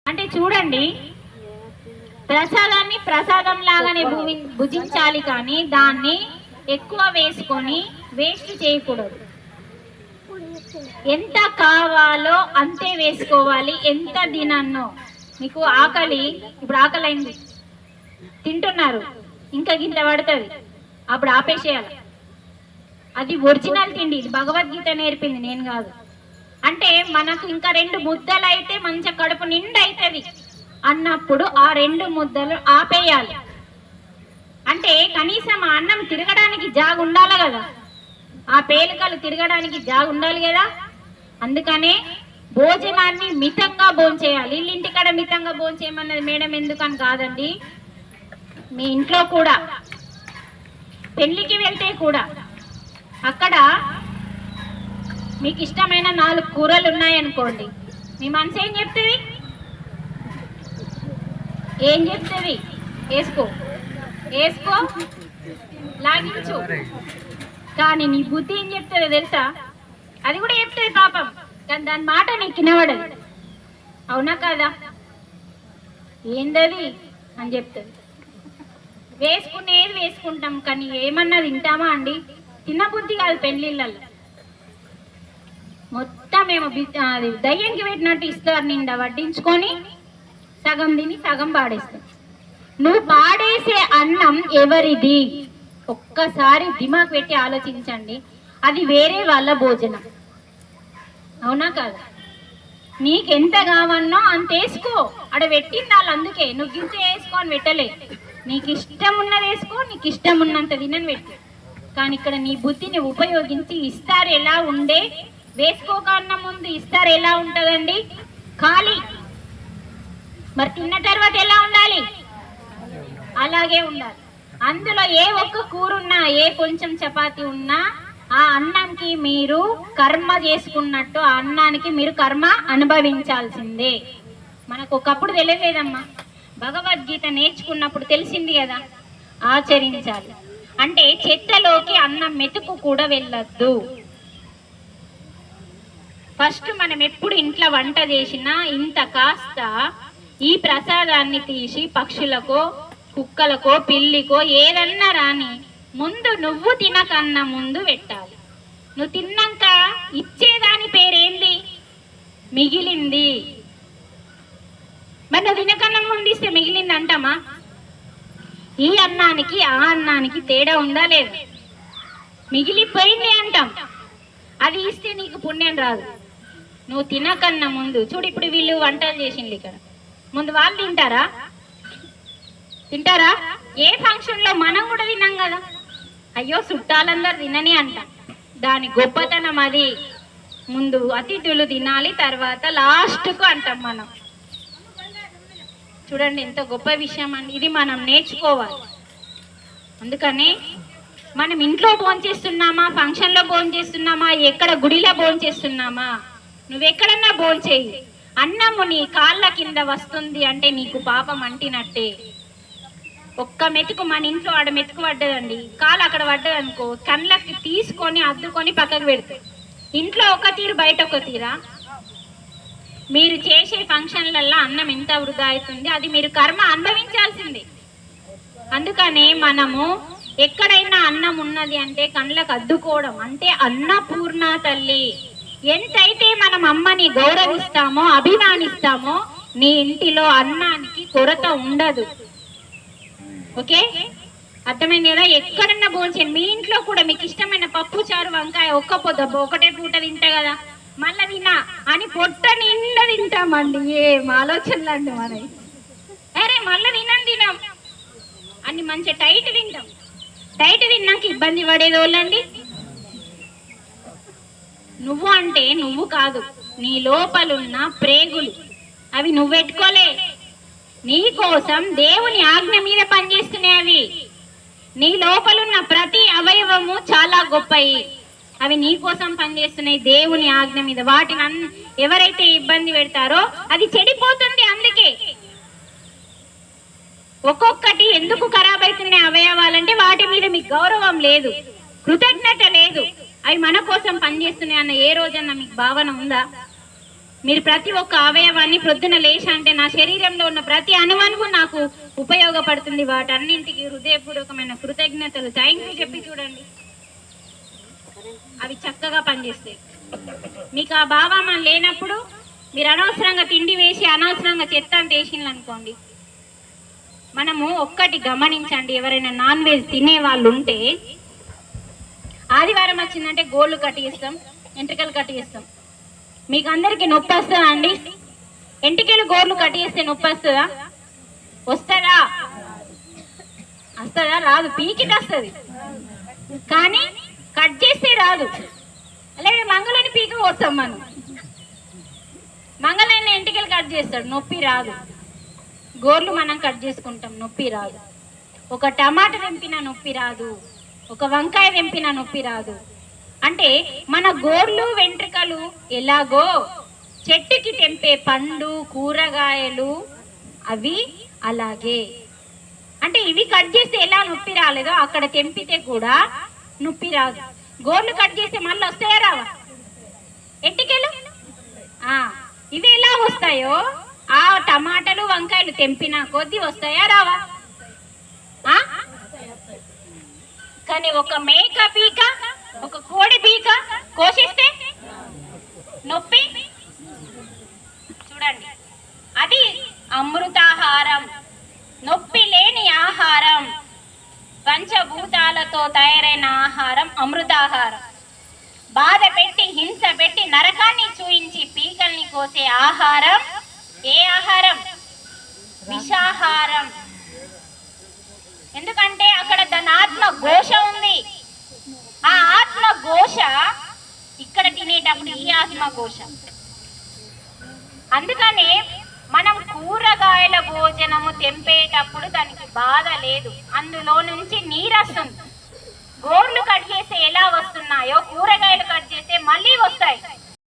అంటే చూడండి, ప్రసాదాన్ని ప్రసాదం లాగానే భుజించాలి, కానీ దాన్ని ఎక్కువ వేసుకొని వేస్ట్ చేయకూడదు. ఎంత కావాలో అంతే వేసుకోవాలి. ఎంత తినన్నో, మీకు ఆకలి, ఇప్పుడు ఆకలి అయింది, తింటున్నారు, ఇంకా గింత పడుతుంది, అప్పుడు ఆపేసేయాలి. అది ఒరిజినల్ తిండి, ఇది భగవద్గీత నేర్పింది, నేను కాదు. అంటే మనకు ఇంకా 2 ముద్దలు అయితే మంచి కడుపు నిండా అవుతుంది అన్నప్పుడు ఆ 2 ముద్దలు ఆపేయాలి. అంటే కనీసం ఆ అన్నం తిరగడానికి జాగు ఉండాలి కదా, ఆ పేలికలు తిరగడానికి జాగు ఉండాలి కదా. అందుకనే భోజనాన్ని మితంగా భోంచేయాలి. ఇల్లింటికాడ మితంగా భోంచేయమన్నది మేడం ఎందుకని కాదండి, మీ ఇంట్లో కూడా పెళ్లికి వెళ్తే కూడా అక్కడ మీకు ఇష్టమైన 4 కూరలు ఉన్నాయనుకోండి, మీ మనసు ఏం చెప్తుంది? ఏం చెప్తుంది? వేసుకో వేసుకో లాగించు. కానీ నీ బుద్ధి ఏం చెప్తుందో తెలుసా? అది కూడా చెప్తుంది పాపం, కానీ దాని మాట నీకు వినబడదు. అవునా కాదా? ఏందది అని చెప్తుంది. వేసుకునేది వేసుకుంటాం, కానీ ఏమన్నా తింటామా అండి? తిన్న బుద్ధి కాదు. పెళ్ళిళ్ళల్లో మొత్తం ఏమో అది దయ్యంకి పెట్టినట్టు ఇస్తారు, నిండా వడ్డించుకొని సగం తిని సగం పాడేస్తాం. నువ్వు పాడేసే అన్నం ఎవరిది? ఒక్కసారి దిమాగ్ పెట్టి ఆలోచించండి. అది వేరే వాళ్ళ భోజనం, అవునా కాదా? నీకెంత కావన్నో అంత వేసుకో. అక్కడ పెట్టింది వాళ్ళు, అందుకే నువ్వు గింత వేసుకో అని పెట్టలే. నీకు ఇష్టం ఉన్నది వేసుకో, నీకు ఇష్టం ఉన్నంత తినని పెట్టు. కానీ ఇక్కడ నీ బుద్ధిని ఉపయోగించి ఇస్తారు ఎలా ఉండే, వేసుకోకన్నా ముందు ఇస్తారు ఎలా ఉంటుందండి? ఖాళీ. మరి తిన్న తర్వాత ఎలా ఉండాలి? అలాగే ఉండాలి. అందులో ఏ ఒక్క కూర ఉన్నా, ఏ కొంచెం చపాతి ఉన్నా, ఆ అన్నానికి మీరు కర్మ చేసుకున్నట్టు ఆ అన్నానికి మీరు కర్మ అనుభవించాల్సిందే. మనకు ఒకప్పుడు తెలియలేదమ్మా, భగవద్గీత నేర్చుకున్నప్పుడు తెలిసింది కదా, ఆచరించాలి. అంటే చెత్తలోకి అన్నం మెతుకు కూడా వెళ్ళొద్దు. ఫస్ట్ మనం ఎప్పుడు ఇంట్లో వంట చేసినా ఇంత కాస్త ఈ ప్రసాదాన్ని తీసి పక్షులకో, కుక్కలకో, పిల్లికో ఏదన్నా రాని ముందు నువ్వు తినకన్నా ముందు పెట్టాలి. నువ్వు తిన్నాక ఇచ్చేదాని పేరేంది? మిగిలింది. మరి నువ్వు తినకన్నా ముందు ఇస్తే మిగిలింది అంటామా? ఈ అన్నానికి ఆ అన్నానికి తేడా ఉందా లేదా? మిగిలిపోయింది అంటాం, అది ఇస్తే నీకు పుణ్యం రాదు. నువ్వు తినకన్నా ముందు చూడు. ఇప్పుడు వీళ్ళు వంటలు చేసిండ్రు ఇక్కడ, ముందు వాళ్ళు తింటారా? తింటారా? ఏ ఫంక్షన్లో మనం కూడా తిన్నాం కదా, అయ్యో చుట్టాలందరూ తినని అంటాం. దాని గొప్పతనం అది. ముందు అతిథులు తినాలి, తర్వాత లాస్ట్కు అంటాం మనం. చూడండి ఎంత గొప్ప విషయం అండి, ఇది మనం నేర్చుకోవాలి. అందుకనే మనం ఇంట్లో భోంచేస్తున్నామా, ఫంక్షన్లో భోంచేస్తున్నామా, ఎక్కడ గుడిలో భోంచేస్తున్నామా, నువ్వెక్కడన్నా భోంచేయి, అన్నము నీ కాళ్ళ కింద వస్తుంది అంటే నీకు పాపం అంటినట్టే. ఒక్క మెతుకు మన ఇంట్లో ఆడ మెతుకు పడ్డదండి, కాలు అక్కడ పడ్డదనుకో, కళ్ళకి తీసుకొని అద్దుకొని పక్కకు పెడతాయి. ఇంట్లో ఒక తీరు, బయట ఒక తీరా. మీరు చేసే ఫంక్షన్లల్లో అన్నం ఎంత వృధా అవుతుంది, అది మీరు కర్మ అనుభవించాల్సిందే. అందుకనే మనము ఎక్కడైనా అన్నం ఉన్నది అంటే కళ్ళకు అద్దుకోవడం, అంటే అన్నపూర్ణ తల్లి. ఎంతైతే మనం అమ్మని గౌరవిస్తామో, అభిమానిస్తామో, నీ ఇంటిలో అన్నానికి కొరత ఉండదు. ఓకే, అర్థమైంది కదా? ఎక్కడన్నా భోంచేయండి. మీ ఇంట్లో కూడా మీకు ఇష్టమైన పప్పు, చారు, వంకాయ ఒక్క పొద్దు, ఒకటే పూట తింటా కదా, మళ్ళా తినా అని పొట్ట నిండా తింటామండి. ఏం ఆలోచనలు అండి మనవి. అరే మళ్ళీ తినం అని మంచి టైట్ తింటాం. టైట్ తిన్నాక ఇబ్బంది పడేది వాళ్ళండి. నువ్వు అంటే నువ్వు కాదు, నీ లోపలున్న ప్రేగులు, అవి నువ్వు పెట్టుకోలే. నీ కోసం దేవుని ఆజ్ఞ మీద పనిచేస్తున్నాయి అవి. నీ లోపలున్న ప్రతి అవయవము చాలా గొప్పయి, అవి నీ కోసం పనిచేస్తున్నాయి దేవుని ఆజ్ఞ మీద. వాటిని ఎవరైతే ఇబ్బంది పెడతారో అది చెడిపోతుంది. అందుకే ఒక్కొక్కటి ఎందుకు ఖరాబ్ అవుతున్నాయి అవయవాలంటే వాటి మీద మీకు గౌరవం లేదు, కృతజ్ఞత లేదు. అవి మన కోసం పనిచేస్తున్నాయి అన్న ఏ రోజన్నా మీకు భావన ఉందా? మీరు ప్రతి ఒక్క అవయవాన్ని ప్రొద్దున లేచి అంటే నా శరీరంలో ఉన్న ప్రతి అణువణువు నాకు ఉపయోగపడుతుంది. వాటన్నింటికి హృదయపూర్వకమైన కృతజ్ఞతలు, థ్యాంక్ యూ చెప్పి చూడండి, అవి చక్కగా పనిచేస్తాయి. మీకు ఆ భావం లేనప్పుడు మీరు అనవసరంగా తిండి వేసి అనవసరంగా చెత్త అంత వేసిండ్రు అనుకోండి. మనము ఒక్కటి గమనించండి, ఎవరైనా నాన్ వెజ్ తినే వాళ్ళు ఉంటే ఆదివారం వచ్చిందంటే గోళ్ళు కట్టిస్తాం, ఎంట్రికలు కట్టిస్తాం. మీకు అందరికీ నొప్పి వస్తుందా అండి? ఎంటికలు గోర్లు కట్టిస్తే నొప్పి వస్తుందా? వస్తుందా? వస్తుందా? రాదు. పీకిటి వస్తుంది కానీ కట్ చేస్తే రాదు. అలాగే మంగళని పీక వస్తాం, మనం మంగళైన ఎంటికలు కట్ చేస్తాడు, నొప్పి రాదు. గోర్లు మనం కట్ చేసుకుంటాం, నొప్పి రాదు. ఒక టమాటా తెంపినా నొప్పి రాదు, ఒక వంకాయ తెంపినా నొప్పి రాదు. అంటే మన గోర్లు వెంట్రుకలు ఎలాగో చెట్టుకి తెంపే పండు కూరగాయలు అవి అలాగే. అంటే ఇవి కట్ చేస్తే ఎలా నొప్పి రాలేదో అక్కడ తెంపితే కూడా నొప్పి రాదు. గోర్లు కట్ చేస్తే మళ్ళీ వస్తాయా రావా? ఎంటికలు ఇవి ఎలా వస్తాయో ఆ టమాటాలు వంకాయలు తెంపినా కొద్ది వస్తాయా రావా? కానీ ఒక మేక పీక, ఒక కోడి పీక కోసేస్తే నొప్పి చూడండి. అది అమృతాహారం, నొప్పి లేని ఆహారం, పంచభూతాలతో తయారైన ఆహారం అమృతాహారం. బాధ పెట్టి హింస పెట్టి నరకాన్ని చూయించి పీకల్ని కోసే ఆహారం ఏ ఆహారం? విషాహారం. ఎందుకంటే అక్కడ దాని ఆత్మ ఘోష ఉంది. ఆ ఆత్మ ఘోష ఇక్కడ తినేటప్పుడు ఈ ఆత్మ ఘోష. అందుకనే మనం కూరగాయల భోజనము తెంపేటప్పుడు దానికి బాధ లేదు, అందులో నుంచి నీరు వస్తుంది. గోర్లు కట్ చేస్తే ఎలా వస్తుంది?